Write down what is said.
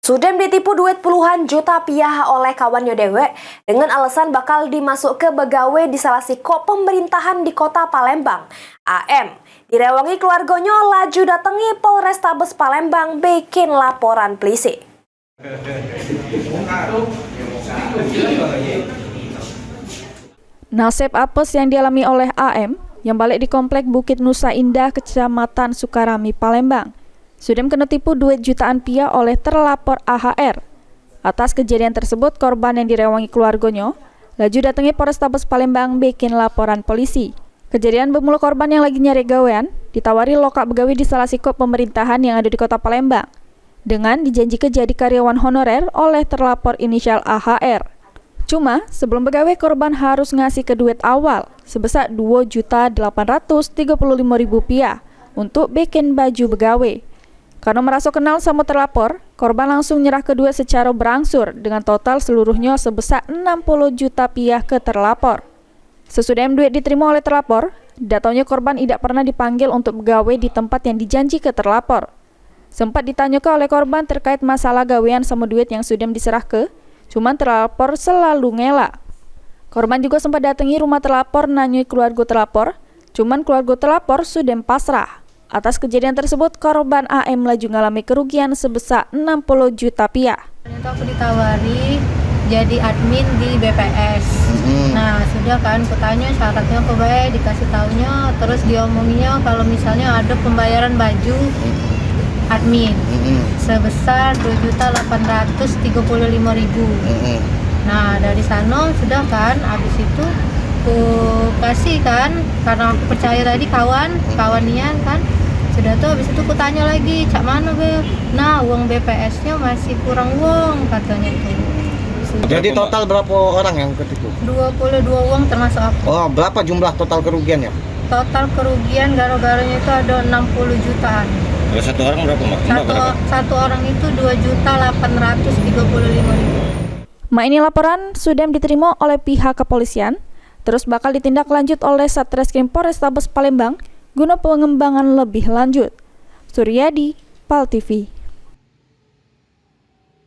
Sudem ditipu duit puluhan juta rupiah oleh kawannya dewek dengan alasan bakal dimasuk ke begawe di salah siko pemerintahan di kota Palembang. AM direwangi keluarganya laju datangi Polrestabes Palembang bikin laporan polisi. Nasib apes yang dialami oleh AM yang balik di komplek Bukit Nusa Indah, Kecamatan Sukarami, Palembang. Sudem kena tipu duit jutaan rupiah oleh terlapor AHR. Atas kejadian tersebut, korban yang direwangi keluarganya laju datangi Polrestabes Palembang bikin laporan polisi. Kejadian bermula korban yang lagi nyari gawean ditawari lokak begawe di salah siko pemerintahan yang ada di kota Palembang dengan dijanjikan jadi karyawan honorer oleh terlapor inisial AHR. Cuma sebelum begawe korban harus ngasih ke duit awal sebesar Rp2.835.000 untuk bikin baju begawe. Karena merasa kenal sama terlapor, korban langsung nyerah ke duit secara berangsur dengan total seluruhnya sebesar Rp60 juta ke terlapor. Sesudah duit diterima oleh terlapor, datanya korban tidak pernah dipanggil untuk begawe di tempat yang dijanji ke terlapor. Sempat ditanyakan oleh korban terkait masalah gawean sama duit yang sudah diserah ke, cuman terlapor selalu ngelak. Korban juga sempat datangi rumah terlapor nanyui keluarga terlapor, cuman keluarga terlapor sudah pasrah. Atas kejadian tersebut, korban AM laju ngalami kerugian sebesar Rp60 juta. Ternyata aku ditawari jadi admin di BPS. Nah, sudah kan, kutanya syaratnya apa baik, dikasih taunya, terus diomonginya kalau misalnya ada pembayaran baju admin sebesar Rp2.835.000. Nah, dari sana sudah kan, habis itu aku kasih kan, karena aku percaya tadi kawan Nian kan. Sudah tuh habis itu aku tanya lagi, cak mana Beb? Nah, uang BPS-nya masih kurang uang katanya tuh. Jadi total berapa orang yang ketipu? 22 uang termasuk aku. Oh, berapa jumlah total kerugiannya? Total kerugian gara-garanya itu ada 60 jutaan. Ya, satu orang berapa, Mbak? Satu orang itu 2.835.000. Ini laporan Sudem diterima oleh pihak kepolisian, terus bakal ditindaklanjut oleh Satreskrim Polrestabes Palembang guna pengembangan lebih lanjut. Suryadi, PAL TV.